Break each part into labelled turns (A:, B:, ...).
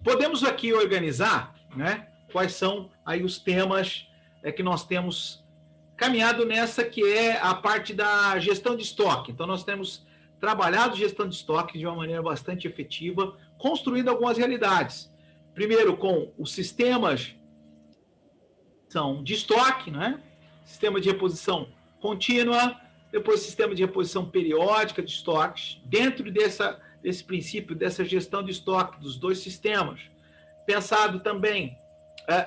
A: Podemos aqui organizar, né, quais são aí os temas que nós temos caminhado nessa, que é a parte da gestão de estoque. Então, nós temos trabalhado gestão de estoque de uma maneira bastante efetiva, construindo algumas realidades. Primeiro, com os sistemas de estoque, né? Sistema de reposição contínua, depois sistema de reposição periódica de estoques, dentro desse princípio, dessa gestão de estoque dos dois sistemas. Pensado também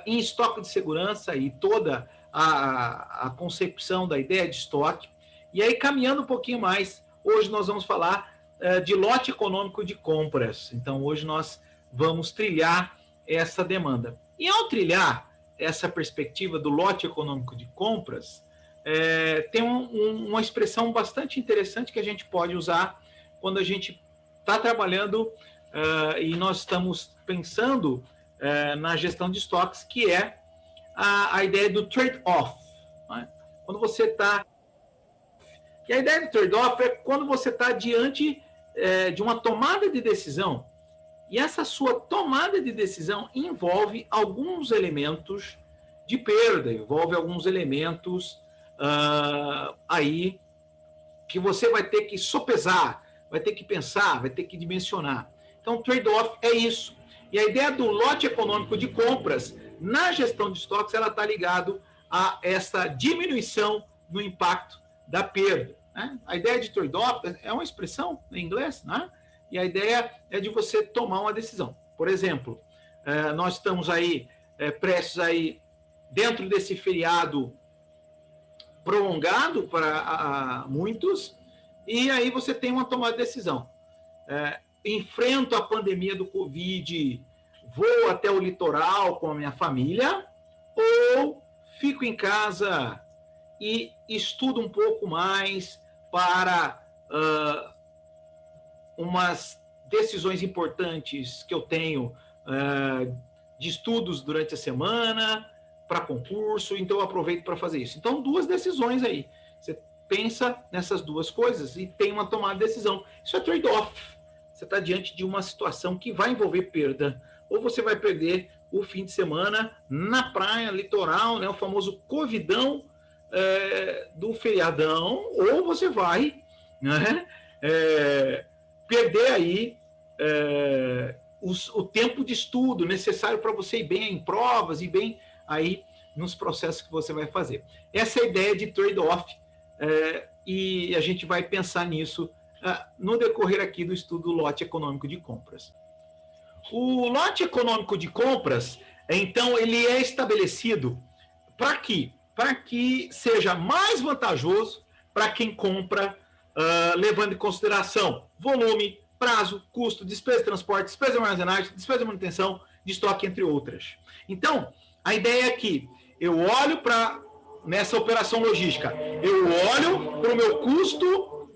A: em estoque de segurança e toda a concepção da ideia de estoque. E aí, caminhando um pouquinho mais, hoje nós vamos falar de lote econômico de compras. Então, hoje nós vamos trilhar essa demanda. E ao trilhar essa perspectiva do lote econômico de compras, tem uma expressão bastante interessante que a gente pode usar quando a gente está trabalhando e nós estamos pensando na gestão de estoques, que é a ideia do trade-off. Né? Quando você está... E a ideia do trade-off é quando você está diante de uma tomada de decisão, e essa sua tomada de decisão envolve alguns elementos de perda, envolve alguns elementos aí que você vai ter que sopesar, vai ter que pensar, vai ter que dimensionar. Então, trade-off é isso. E a ideia do lote econômico de compras na gestão de estoques, ela está ligado a essa diminuição no impacto da perda. Né? A ideia de trade-off é uma expressão em inglês, né? E a ideia é de você tomar uma decisão. Por exemplo, nós estamos aí prestes aí dentro desse feriado prolongado para muitos, e aí você tem uma tomada de decisão. Enfrento a pandemia do Covid, vou até o litoral com a minha família, ou fico em casa e estudo um pouco mais para umas decisões importantes que eu tenho de estudos durante a semana, para concurso, então eu aproveito para fazer isso. Então, duas decisões aí. Você pensa nessas duas coisas e tem uma tomada de decisão. Isso é trade-off. Você está diante de uma situação que vai envolver perda. Ou você vai perder o fim de semana na praia, litoral, né, o famoso covidão do feriadão, ou você vai, né, perder aí o tempo de estudo necessário para você ir bem em provas e bem aí nos processos que você vai fazer. Essa é a ideia de trade-off, e a gente vai pensar nisso no decorrer aqui do estudo do lote econômico de compras. O lote econômico de compras, então, ele é estabelecido para quê? Para que seja mais vantajoso para quem compra, levando em consideração volume, prazo, custo, despesa de transporte, despesa de armazenagem, despesa de manutenção de estoque, entre outras. Então, a ideia é que eu olho para, nessa operação logística, eu olho para o meu custo,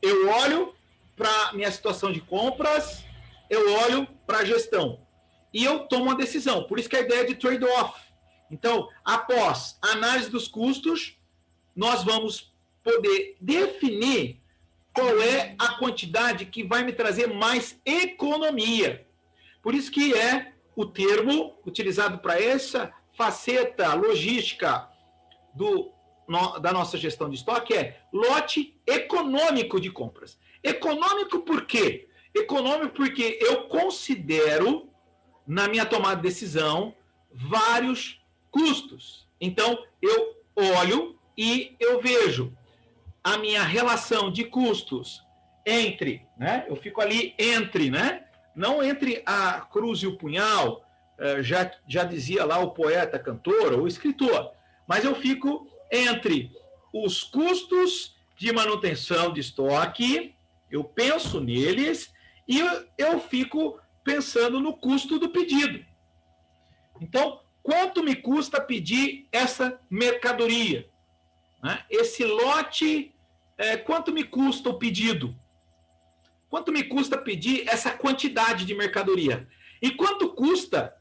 A: eu olho para a minha situação de compras, eu olho para a gestão. E eu tomo uma decisão. Por isso que a ideia é de trade-off. Então, após a análise dos custos, nós vamos poder definir qual é a quantidade que vai me trazer mais economia. Por isso que é o termo utilizado para essa faceta logística da nossa gestão de estoque é lote econômico de compras. Econômico por quê? Econômico porque eu considero, na minha tomada de decisão, vários custos. Então, eu olho e eu vejo a minha relação de custos entre, né? Eu fico ali entre, né? Não entre a cruz e o punhal, já dizia lá o poeta, cantor ou escritor, mas eu fico entre os custos de manutenção de estoque, eu penso neles e eu fico pensando no custo do pedido. Então, quanto me custa pedir essa mercadoria? Né? Esse lote, quanto me custa o pedido? Quanto me custa pedir essa quantidade de mercadoria? E quanto custa,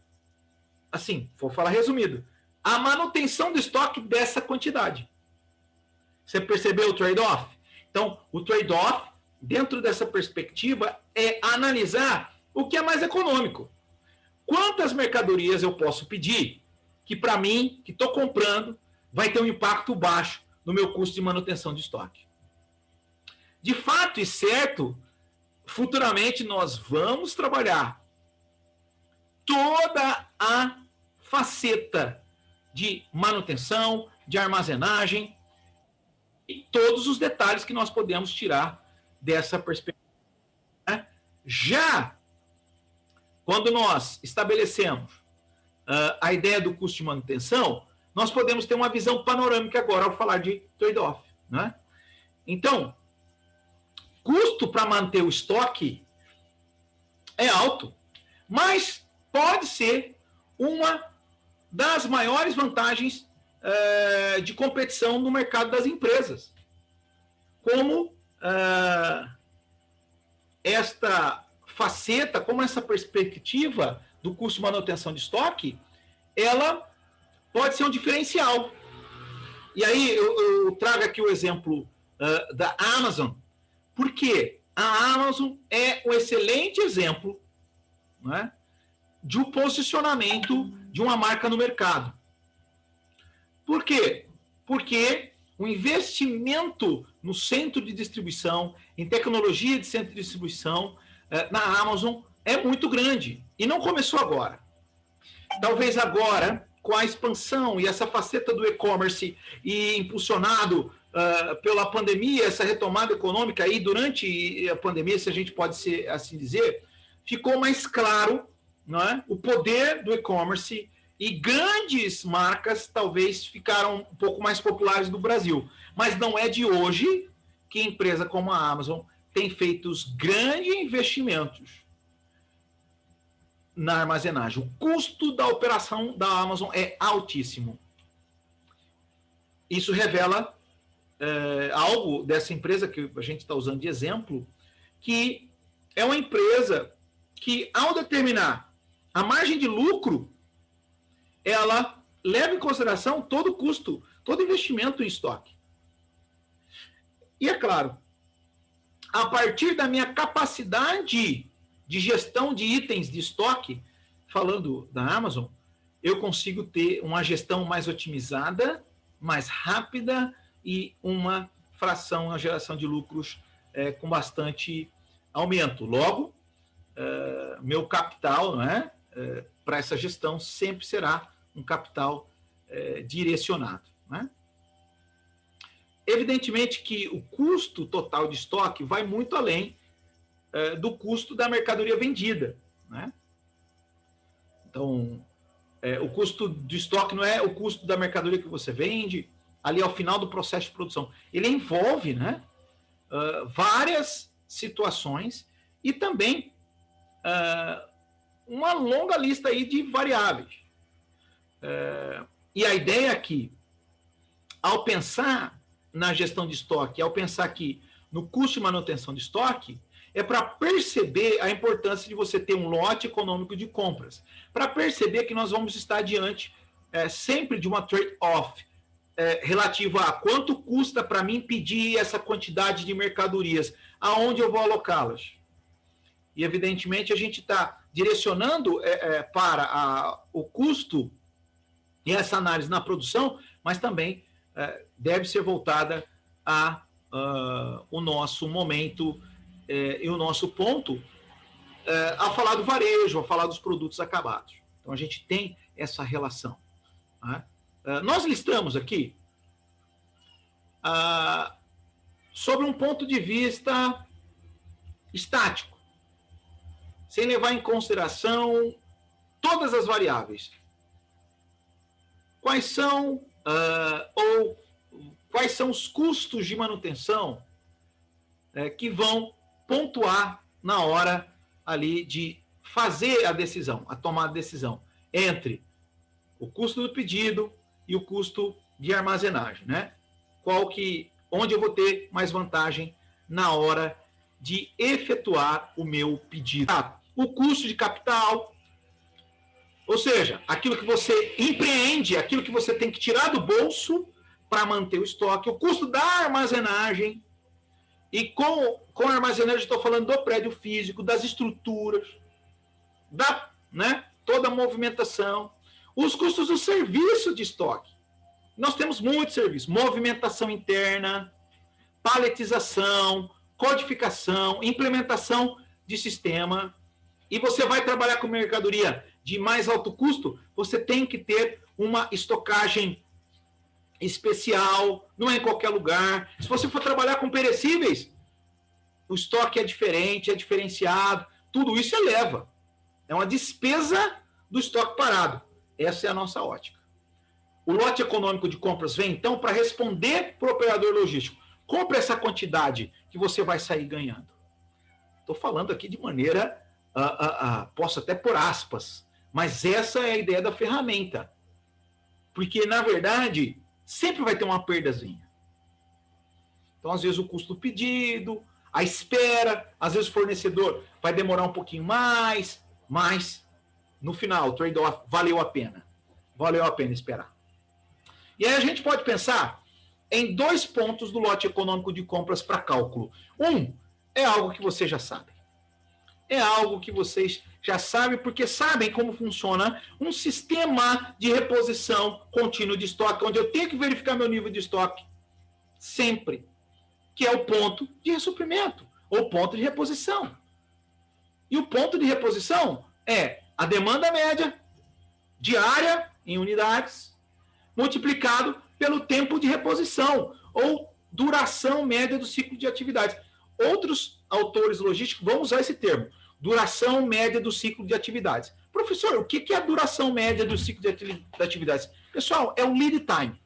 A: assim, vou falar resumido, a manutenção do estoque dessa quantidade? Você percebeu o trade-off? Então, o trade-off, dentro dessa perspectiva, é analisar o que é mais econômico. Quantas mercadorias eu posso pedir que, para mim, que estou comprando, vai ter um impacto baixo no meu custo de manutenção de estoque? De fato e certo, futuramente nós vamos trabalhar toda a faceta de manutenção, de armazenagem e todos os detalhes que nós podemos tirar dessa perspectiva. Já quando nós estabelecemos a ideia do custo de manutenção, nós podemos ter uma visão panorâmica agora ao falar de trade-off, né? Então, custo para manter o estoque é alto, mas pode ser uma das maiores vantagens de competição no mercado das empresas. Como esta faceta, como essa perspectiva do custo de manutenção de estoque, ela pode ser um diferencial. E aí eu trago aqui o exemplo da Amazon, porque a Amazon é um excelente exemplo, né, de um posicionamento de uma marca no mercado. Por quê? Porque o investimento no centro de distribuição, em tecnologia de centro de distribuição, na Amazon é muito grande. E não começou agora. Talvez agora, com a expansão e essa faceta do e-commerce e impulsionado pela pandemia, essa retomada econômica aí durante a pandemia, se a gente pode assim dizer, ficou mais claro, não é, o poder do e-commerce, e grandes marcas talvez ficaram um pouco mais populares no Brasil. Mas não é de hoje que empresa como a Amazon tem feito os grandes investimentos na armazenagem. O custo da operação da Amazon é altíssimo. Isso revela algo dessa empresa que a gente está usando de exemplo, que é uma empresa que, ao determinar a margem de lucro, ela leva em consideração todo o custo, todo investimento em estoque. E é claro, a partir da minha capacidade de gestão de itens de estoque, falando da Amazon, eu consigo ter uma gestão mais otimizada, mais rápida e uma fração, uma geração de lucros com bastante aumento. Logo, meu capital, né, para essa gestão sempre será um capital direcionado, né? Evidentemente que o custo total de estoque vai muito além do custo da mercadoria vendida, né? Então, o custo de estoque não é o custo da mercadoria que você vende ali ao final do processo de produção. Ele envolve, né, várias situações e também uma longa lista aí de variáveis. E a ideia aqui, ao pensar na gestão de estoque, ao pensar aqui no custo de manutenção de estoque, é para perceber a importância de você ter um lote econômico de compras, para perceber que nós vamos estar diante sempre de uma trade-off relativa a quanto custa para mim pedir essa quantidade de mercadorias, aonde eu vou alocá-las. E, evidentemente, a gente está direcionando para o custo e essa análise na produção, mas também deve ser voltada o nosso momento e o nosso ponto a falar do varejo, a falar dos produtos acabados. Então, a gente tem essa relação, né? Nós listamos aqui sobre um ponto de vista estático, sem levar em consideração todas as variáveis. Quais são quais são os custos de manutenção que vão pontuar na hora ali de fazer a decisão, a tomada de decisão entre o custo do pedido e o custo de armazenagem, né? Onde eu vou ter mais vantagem na hora de efetuar o meu pedido. O custo de capital, ou seja, aquilo que você empreende, aquilo que você tem que tirar do bolso para manter o estoque, o custo da armazenagem, e com a armazenagem estou falando do prédio físico, das estruturas, né, toda a movimentação, os custos do serviço de estoque. Nós temos muitos serviços, movimentação interna, paletização, codificação, implementação de sistema. E você vai trabalhar com mercadoria de mais alto custo, você tem que ter uma estocagem especial, não é em qualquer lugar. Se você for trabalhar com perecíveis, o estoque é diferente, é diferenciado, tudo isso eleva. É uma despesa do estoque parado. Essa é a nossa ótica. O lote econômico de compras vem, então, para responder para o operador logístico. Compre essa quantidade que você vai sair ganhando. Estou falando aqui de maneira, posso até pôr aspas, mas essa é a ideia da ferramenta. Porque, na verdade, sempre vai ter uma perdazinha. Então, às vezes, o custo do pedido, a espera, às vezes o fornecedor vai demorar um pouquinho mais, mas, no final, o trade-off valeu a pena. Valeu a pena esperar. E aí a gente pode pensar em 2 pontos do lote econômico de compras para cálculo. Um, é algo que você já sabe. É algo que vocês já sabem, porque sabem como funciona um sistema de reposição contínuo de estoque, onde eu tenho que verificar meu nível de estoque sempre, que é o ponto de ressuprimento, ou ponto de reposição. E o ponto de reposição é a demanda média diária em unidades, multiplicado pelo tempo de reposição, ou duração média do ciclo de atividades. Outros autores logísticos vão usar esse termo, duração média do ciclo de atividades. Professor, o que é a duração média do ciclo de atividades? Pessoal, é o lead time.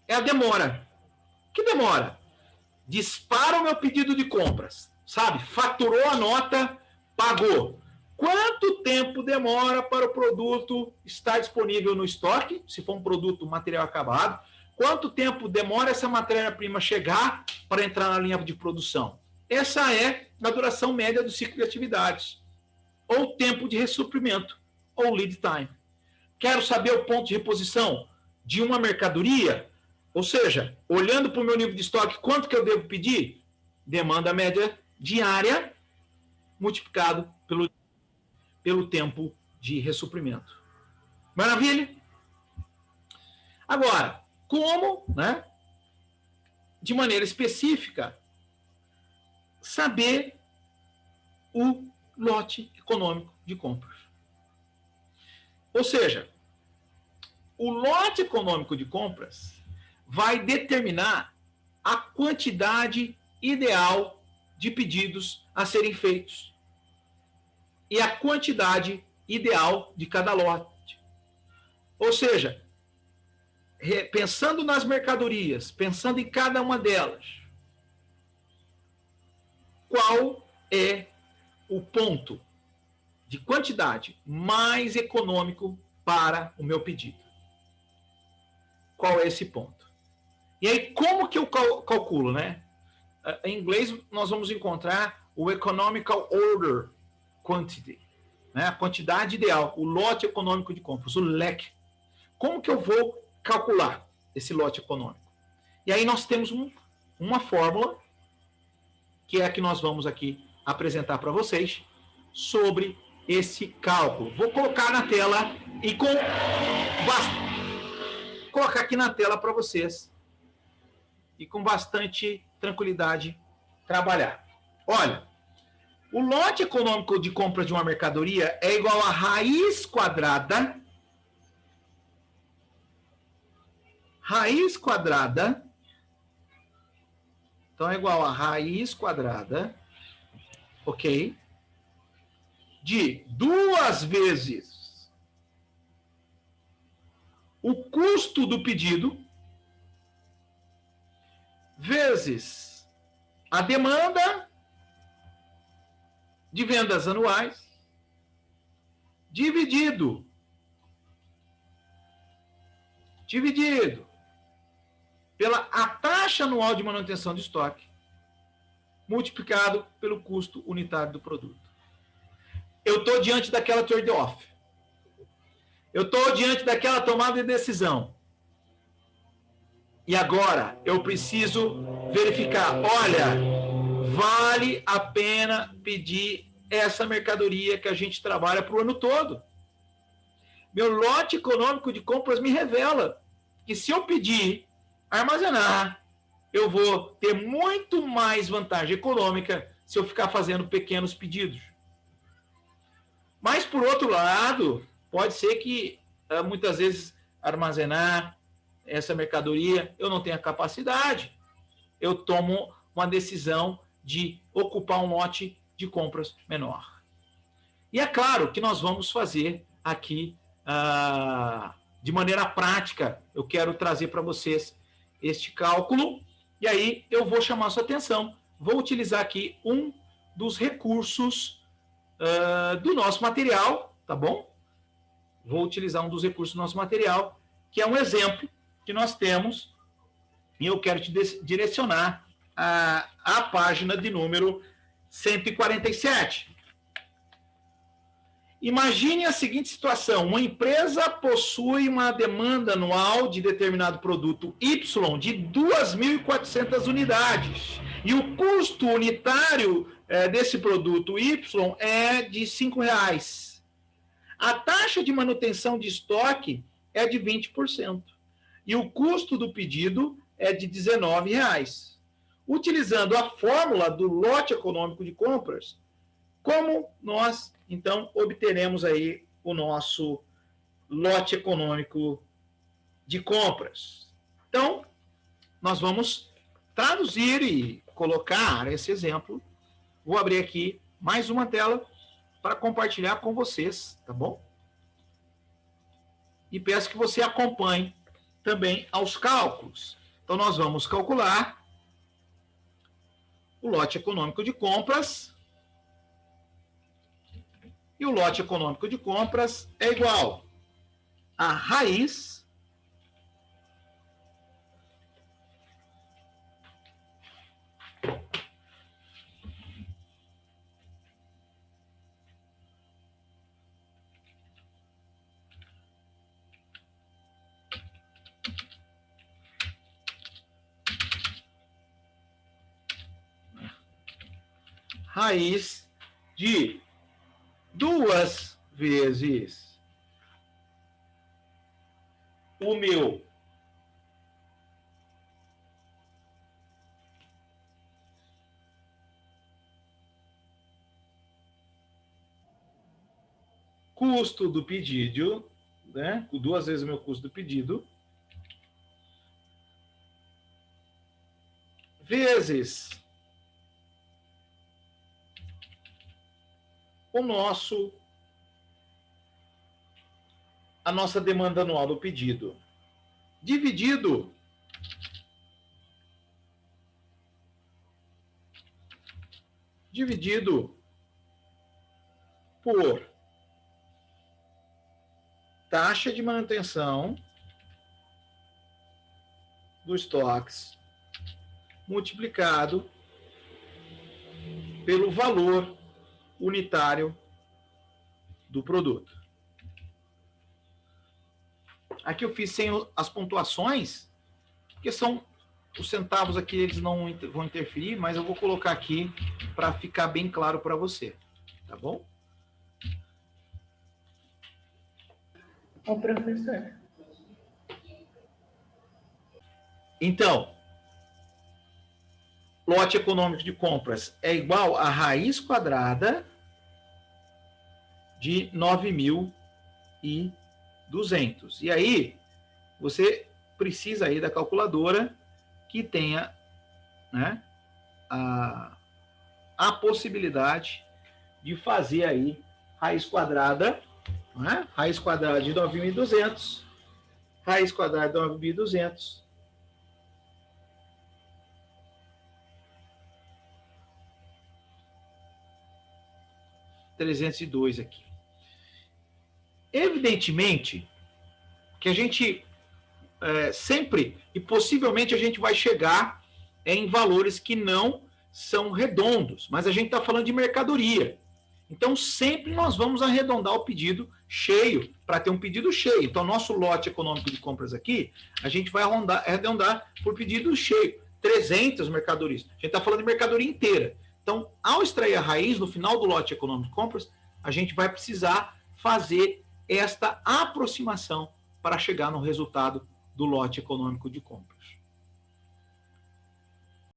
A: É a demora. Que demora? Dispara o meu pedido de compras, sabe? Faturou a nota, pagou. Quanto tempo demora para o produto estar disponível no estoque, se for um produto material acabado? Quanto tempo demora essa matéria-prima chegar para entrar na linha de produção? Essa é a duração média do ciclo de atividades, ou tempo de ressuprimento, ou lead time. Quero saber o ponto de reposição de uma mercadoria, ou seja, olhando para o meu nível de estoque, quanto que eu devo pedir? Demanda média diária multiplicado pelo tempo de ressuprimento. Maravilha? Agora, como, né, de maneira específica, saber o lote econômico de compras? Ou seja, o lote econômico de compras vai determinar a quantidade ideal de pedidos a serem feitos e a quantidade ideal de cada lote. Ou seja, pensando nas mercadorias, pensando em cada uma delas, qual é o ponto de quantidade mais econômico para o meu pedido? Qual é esse ponto? E aí, como que eu calculo, né? Em inglês, nós vamos encontrar o Economical Order Quantity, né? A quantidade ideal, o lote econômico de compras, o LEC. Como que eu vou calcular esse lote econômico? E aí nós temos uma fórmula, que é a que nós vamos aqui apresentar para vocês, sobre esse cálculo. Vou colocar na tela e colocar aqui na tela para vocês e com bastante tranquilidade trabalhar. Olha, o lote econômico de compra de uma mercadoria é igual a raiz quadrada então é igual a raiz quadrada, ok, de 2 vezes o custo do pedido vezes a demanda de vendas anuais dividido pela a taxa anual de manutenção de estoque multiplicado pelo custo unitário do produto. Eu estou diante daquela trade-off. Eu estou diante daquela tomada de decisão. E agora eu preciso verificar, olha, vale a pena pedir essa mercadoria que a gente trabalha para o ano todo. Meu lote econômico de compras me revela que se eu pedir armazenar, eu vou ter muito mais vantagem econômica se eu ficar fazendo pequenos pedidos. Mas, por outro lado, pode ser que muitas vezes armazenar essa mercadoria eu não tenha capacidade. Eu tomo uma decisão de ocupar um lote de compras menor. E é claro que nós vamos fazer aqui de maneira prática. Eu quero trazer para vocês este cálculo e aí eu vou chamar a sua atenção. Vou utilizar aqui um dos recursos do nosso material, tá bom? Vou utilizar um dos recursos do nosso material, que é um exemplo que nós temos, e eu quero te direcionar à página de número 147. Imagine a seguinte situação: uma empresa possui uma demanda anual de determinado produto Y de 2.400 unidades, e o custo unitário desse produto Y é de R$ 5,00. A taxa de manutenção de estoque é de 20%, e o custo do pedido é de R$ 19,00. Utilizando a fórmula do lote econômico de compras, como nós, então, obteremos aí o nosso lote econômico de compras? Então, nós vamos traduzir e colocar esse exemplo. Vou abrir aqui mais uma tela para compartilhar com vocês, tá bom? E peço que você acompanhe também aos cálculos. Então, nós vamos calcular o lote econômico de compras. E o lote econômico de compras é igual a raiz de 2 vezes o meu custo do pedido, né? 2 vezes o meu custo do pedido, vezes a nossa demanda anual do pedido, dividido por taxa de manutenção dos estoques multiplicado pelo valor unitário do produto. Aqui eu fiz sem as pontuações, porque são os centavos aqui, eles não vão interferir, mas eu vou colocar aqui para ficar bem claro para você, tá bom?
B: Ô, professor.
A: Então, lote econômico de compras é igual a raiz quadrada de 9.200. E aí, você precisa aí da calculadora que tenha, né, a possibilidade de fazer aí raiz quadrada, né? Raiz quadrada de 9.200, raiz quadrada de 9.200, $302 aqui. Evidentemente que a gente sempre e possivelmente a gente vai chegar em valores que não são redondos, mas a gente está falando de mercadoria. Então, sempre nós vamos arredondar o pedido cheio, para ter um pedido cheio. Então, nosso lote econômico de compras aqui, a gente vai arredondar por pedido cheio. 300 mercadorias. A gente está falando de mercadoria inteira. Então, ao extrair a raiz no final do lote econômico de compras, a gente vai precisar fazer esta aproximação para chegar no resultado do lote econômico de compras.